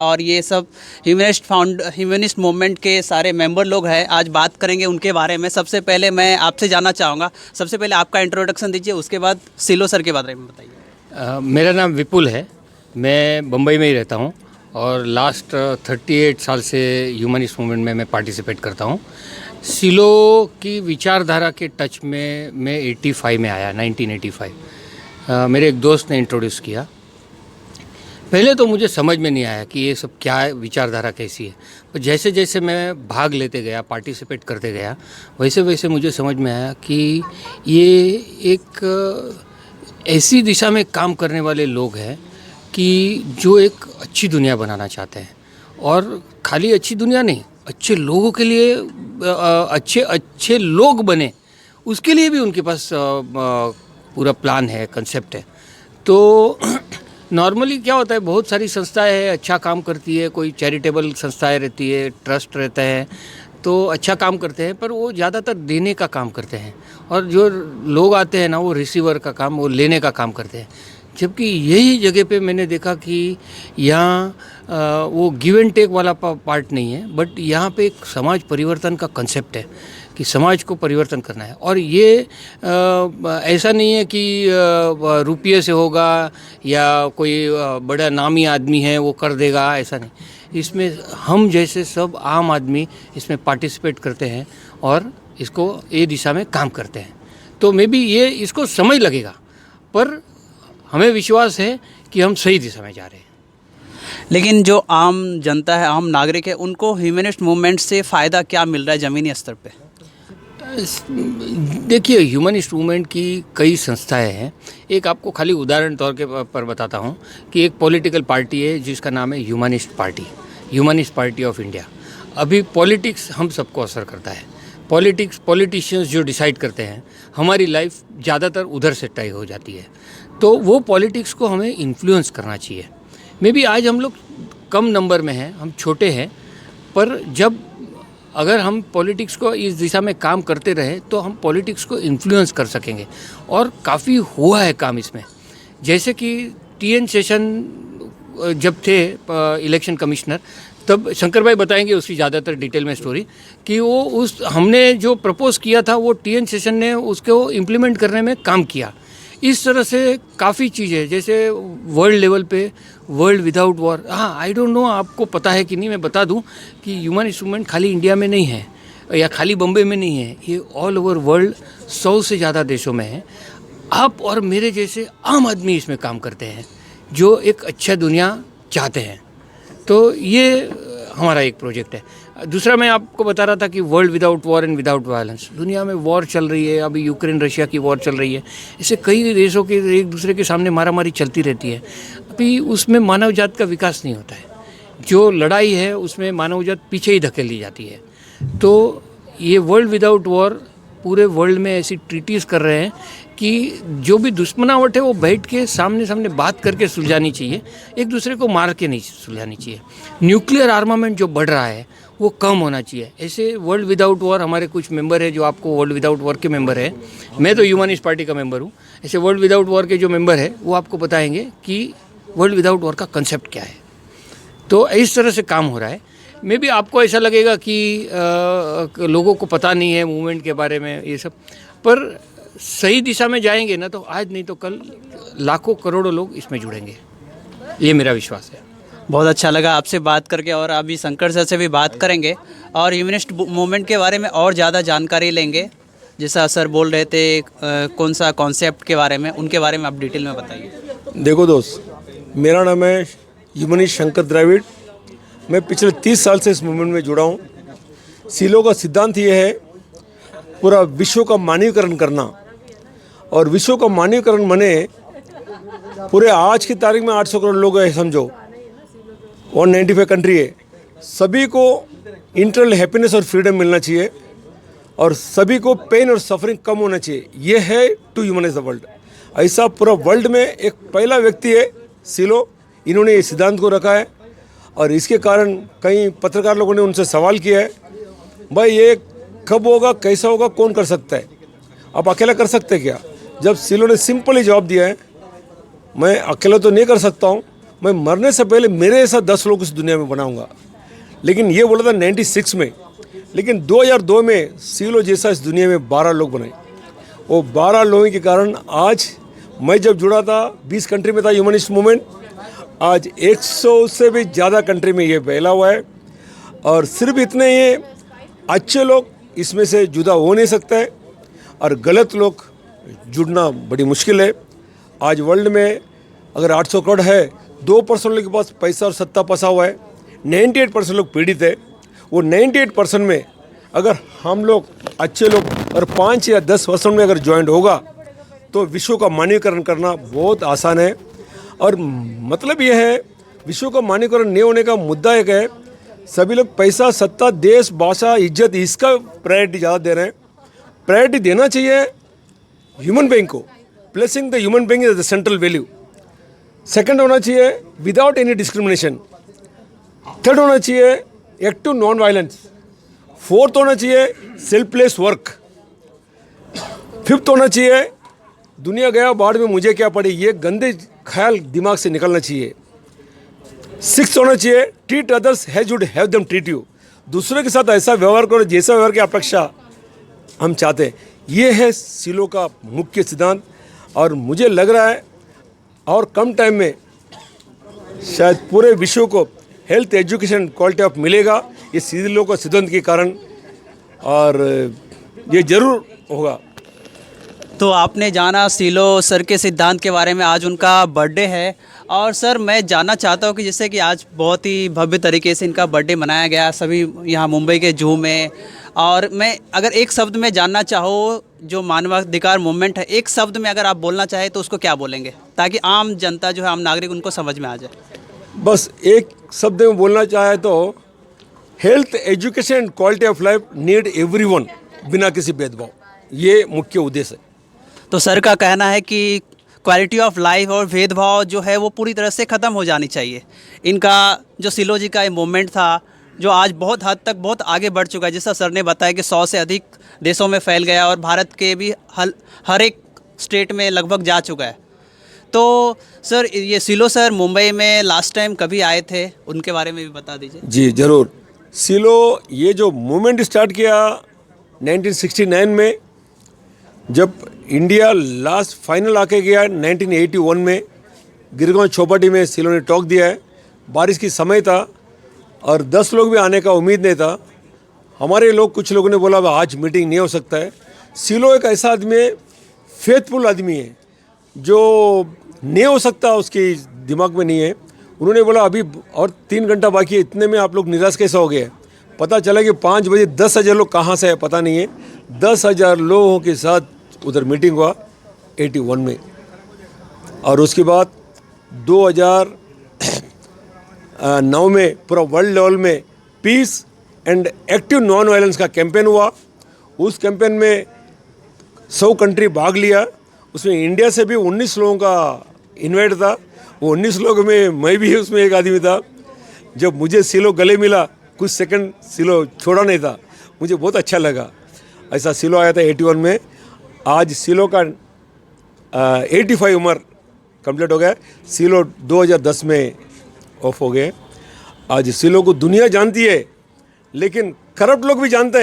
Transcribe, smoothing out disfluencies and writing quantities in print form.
और ये सब ह्यूमनिस्ट मूवमेंट के सारे मेंबर लोग हैं। आज बात करेंगे उनके बारे में। सबसे पहले मैं आपसे जानना चाहूँगा, सबसे पहले आपका इंट्रोडक्शन दीजिए, उसके बाद सिलो सर के बारे में बताइए। मेरा नाम विपुल है। मैं बम्बई में ही रहता हूँ और लास्ट 38 साल से ह्यूमनिस्ट मूवमेंट में मैं पार्टिसिपेट करता हूँ। सिलो की विचारधारा के टच में मैं 85 में आया, 1985। मेरे एक दोस्त ने इंट्रोड्यूस किया। पहले तो मुझे समझ में नहीं आया कि ये सब क्या है, विचारधारा कैसी है। पर जैसे जैसे मैं भाग लेते गया, पार्टिसिपेट करते गया, वैसे वैसे मुझे समझ में आया कि ये एक ऐसी दिशा में काम करने वाले लोग हैं कि जो एक अच्छी दुनिया बनाना चाहते हैं। और खाली अच्छी दुनिया नहीं, अच्छे लोगों के लिए अच्छे लोग बने, उसके लिए भी उनके पास पूरा प्लान है, कंसेप्ट है। तो नॉर्मली क्या होता है, बहुत सारी संस्थाएं हैं, अच्छा काम करती है, कोई चैरिटेबल संस्थाएं रहती है, ट्रस्ट रहता है, तो अच्छा काम करते हैं, पर वो ज़्यादातर देने का काम करते हैं। और जो लोग आते हैं ना, वो रिसीवर का काम, वो लेने का काम करते हैं। जबकि यही जगह पे मैंने देखा कि यहाँ वो गिव एंड टेक वाला पार्ट नहीं है, बट यहाँ पे एक समाज परिवर्तन का कंसेप्ट है कि समाज को परिवर्तन करना है। और ये ऐसा नहीं है कि रुपये से होगा या कोई बड़ा नामी आदमी है वो कर देगा, ऐसा नहीं। इसमें हम जैसे सब आम आदमी इसमें पार्टिसिपेट करते हैं और इसको ये दिशा में काम करते हैं। तो मे बी ये इसको समय लगेगा, पर हमें विश्वास है कि हम सही दिशा में जा रहे हैं। लेकिन जो आम जनता है, आम नागरिक है, उनको ह्यूमनिस्ट मूवमेंट से फ़ायदा क्या मिल रहा है ज़मीनी स्तर पे? देखिए, ह्यूमनिस्ट मूवमेंट की कई संस्थाएं हैं। एक आपको खाली उदाहरण तौर के पर बताता हूं कि एक पॉलिटिकल पार्टी है जिसका नाम है ह्यूमनिस्ट पार्टी ऑफ इंडिया। अभी पॉलिटिक्स हम सबको असर करता है। पॉलिटिशियंस जो डिसाइड करते हैं, हमारी लाइफ ज़्यादातर उधर से तय हो जाती है। तो वो पॉलिटिक्स को हमें इन्फ्लुएंस करना चाहिए। मे बी आज हम लोग कम नंबर में हैं, हम छोटे हैं, पर जब अगर हम पॉलिटिक्स को इस दिशा में काम करते रहे तो हम पॉलिटिक्स को इन्फ्लुएंस कर सकेंगे। और काफ़ी हुआ है काम इसमें। जैसे कि TN सेशन जब थे इलेक्शन कमिश्नर, तब शंकर भाई बताएंगे उसकी ज़्यादातर डिटेल में स्टोरी, कि वो हमने जो प्रपोज़ किया था वो TN सेशन ने उसको इम्प्लीमेंट करने में काम किया। इस तरह से काफ़ी चीज़ें, जैसे वर्ल्ड लेवल पे वर्ल्ड विदाउट वॉर। हाँ, आई डोंट नो आपको पता है कि नहीं, मैं बता दूं कि ह्यूमनिस्ट मूवमेंट खाली इंडिया में नहीं है या खाली बम्बई में नहीं है, ये ऑल ओवर वर्ल्ड 100 से ज़्यादा देशों में है। आप और मेरे जैसे आम आदमी इसमें काम करते हैं जो एक अच्छा दुनिया चाहते हैं। तो ये हमारा एक प्रोजेक्ट है। दूसरा मैं आपको बता रहा था कि world without war and without violence. दुनिया में वॉर चल रही है, अभी यूक्रेन रशिया की वॉर चल रही है। इससे कई देशों के एक दूसरे के सामने मारामारी चलती रहती है। अभी उसमें मानव जात का विकास नहीं होता है। जो लड़ाई है उसमें मानव जात पीछे ही धकेली जाती है। तो ये वर्ल्ड विदाउट वॉर पूरे वर्ल्ड में ऐसी ट्रीटीज़ कर रहे हैं कि जो भी दुश्मनावट है वो बैठ के सामने सामने बात करके सुलझानी चाहिए, एक दूसरे को मार के नहीं सुलझानी चाहिए। न्यूक्लियर आर्मामेंट जो बढ़ रहा है वो कम होना चाहिए। ऐसे वर्ल्ड विदाउट वॉर, हमारे कुछ मेंबर है जो आपको वर्ल्ड विदाउट वॉर के मेंबर है, मैं तो ह्यूमनिस्ट पार्टी का मेंबर हूँ। ऐसे वर्ल्ड विदाउट वॉर के जो मेंबर है वो आपको बताएंगे कि वर्ल्ड विदाउट वॉर का कंसेप्ट क्या है। तो इस तरह से काम हो रहा है। मे बी आपको ऐसा लगेगा कि लोगों को पता नहीं है मूवमेंट के बारे में ये सब, पर सही दिशा में जाएंगे ना तो आज नहीं तो कल लाखों करोड़ों लोग इसमें जुड़ेंगे, ये मेरा विश्वास है। बहुत अच्छा लगा आपसे बात करके, और अभी शंकर सर से भी बात करेंगे और ह्यूमनिस्ट मूवमेंट के बारे में और ज़्यादा जानकारी लेंगे। जैसा सर बोल रहे थे कौन सा कॉन्सेप्ट के बारे में, उनके बारे में आप डिटेल में बताइए। देखो दोस्त, मेरा नाम है ह्यूमनिस्ट शंकर द्रविड़। मैं पिछले 30 साल से इस मूवमेंट में जुड़ा हूँ। सिलो का सिद्धांत ये है पूरा विश्व का मानवीकरण करना। और विश्व का मानवीकरण माने पूरे आज की तारीख में 800 करोड़ लोग हैं, समझो 195 कंट्री है। सभी को इंटरनल हैप्पीनेस और फ्रीडम मिलना चाहिए और सभी को पेन और सफरिंग कम होना चाहिए। ये है टू ह्यूमनाइज द वर्ल्ड। ऐसा पूरा वर्ल्ड में एक पहला व्यक्ति है सिलो, इन्होंने ये सिद्धांत को रखा है। और इसके कारण कई पत्रकार लोगों ने उनसे सवाल किया है, भाई ये कब होगा, कैसा होगा, कौन कर सकता है, आप अकेला कर सकते क्या? जब सिलो ने सिंपल ही जवाब दिया है, मैं अकेला तो नहीं कर सकता हूँ, मैं मरने से पहले मेरे ऐसा 10 लोग इस दुनिया में बनाऊंगा। लेकिन ये बोला था 96 में, लेकिन 2002 में सीलो जैसा इस दुनिया में 12 लोग बनाए। वो 12 लोगों के कारण आज मैं जब जुड़ा था 20 कंट्री में था ह्यूमनिस्ट मूवमेंट, आज 100 से भी ज़्यादा कंट्री में ये फैला हुआ है। और सिर्फ इतने ही अच्छे लोग इसमें से जुदा हो नहीं सकते हैं और गलत लोग जुड़ना बड़ी मुश्किल है। आज वर्ल्ड में अगर 800 करोड़ है, 2% लोग के पास पैसा और सत्ता फंसा हुआ है, 98% लोग पीड़ित है। वो 98% में अगर हम लोग अच्छे लोग और 5 या 10% में अगर ज्वाइंट होगा तो विश्व का मानवीकरण करना बहुत आसान है। और मतलब यह है, विश्व का मानवीकरण नहीं होने का मुद्दा एक है, सभी लोग पैसा, सत्ता, देश, भाषा, इज्जत, इसका प्रायोरिटी ज़्यादा दे रहे हैं। प्रायोरिटी देना चाहिए ह्यूमन बीइंग को। Placing the human being is the central value. Second होना चाहिए विदाउट एनी डिस्क्रिमिनेशन। थर्ड होना चाहिए एक्टिव नॉन वायलेंस। फोर्थ होना चाहिए सेल्फलेस वर्क। फिफ्थ होना चाहिए दुनिया गया बाढ़ में मुझे क्या पड़ी, ये गंदे ख्याल दिमाग से निकलना चाहिए। सिक्स होना चाहिए treat others has would have them treat you. दूसरों के साथ ऐसा व्यवहार करो जैसा व्यवहार की अपेक्षा हम चाहते हैं। ये है सीलो का मुख्य सिद्धांत। और मुझे लग रहा है और कम टाइम में शायद पूरे विश्व को हेल्थ, एजुकेशन, क्वालिटी ऑफ मिलेगा ये सीलो का सिद्धांत के कारण, और ये जरूर होगा। तो आपने जाना सीलो सर के सिद्धांत के बारे में। आज उनका बर्थडे है और सर मैं जानना चाहता हूँ कि जैसे कि आज बहुत ही भव्य तरीके से इनका बर्थडे मनाया गया सभी यहाँ मुंबई के जू में। और मैं अगर एक शब्द में जानना चाहूँ, जो मानवाधिकार मूवमेंट है, एक शब्द में अगर आप बोलना चाहें तो उसको क्या बोलेंगे, ताकि आम जनता जो है, आम नागरिक, उनको समझ में आ जाए। बस एक शब्द में बोलना चाहे तो health, education and quality of life need everyone, बिना किसी भेदभाव। ये मुख्य उद्देश्य है। तो सर का कहना है कि क्वालिटी ऑफ लाइफ और भेदभाव जो है वो पूरी तरह से ख़त्म हो जानी चाहिए। इनका जो सीलो जी का ये मूवमेंट था, जो आज बहुत हद तक बहुत आगे बढ़ चुका है, जैसा सर ने बताया कि 100 से अधिक देशों में फैल गया और भारत के भी हर एक स्टेट में लगभग जा चुका है। तो सर ये सीलो सर मुंबई में लास्ट टाइम कभी आए थे, उनके बारे में भी बता दीजिए। जी ज़रूर। सीलो ये जो मूवमेंट स्टार्ट किया 1969 में, जब इंडिया लास्ट फाइनल आके गया 1981 में, गिरगांव चौपाटी में सीलो ने टॉक दिया है। बारिश की समय था और 10 लोग भी आने का उम्मीद नहीं था। हमारे लोग, कुछ लोगों ने बोला आज मीटिंग नहीं हो सकता है। सीलो एक ऐसा आदमी है, फेथफुल आदमी है, जो नहीं हो सकता उसके दिमाग में नहीं है। उन्होंने बोला अभी और 3 घंटा बाकी है, इतने में आप लोग निराश कैसे हो गए। पता चला कि 5 बजे 10,000 लोग कहाँ से है पता नहीं है। 10,000 लोगों के साथ उधर मीटिंग हुआ 81 में। और उसके बाद 2009 में पूरा वर्ल्ड लेवल में peace and active non violence का कैंपेन हुआ। उस कैंपेन में 100 कंट्री भाग लिया। उसमें इंडिया से भी 19 लोगों का इन्वाइट था। वो 19 लोगों में मैं भी उसमें एक आदमी था। जब मुझे सीलो गले मिला, कुछ सेकंड सीलो छोड़ा नहीं था, मुझे बहुत अच्छा लगा। ऐसा सीलो आया था 81 में। आज सीलो का 85 उम्र कंप्लीट हो गया। सीलो 2010 में ऑफ हो गए। आज सीलो को दुनिया जानती है, लेकिन करप्ट लोग भी जानते हैं।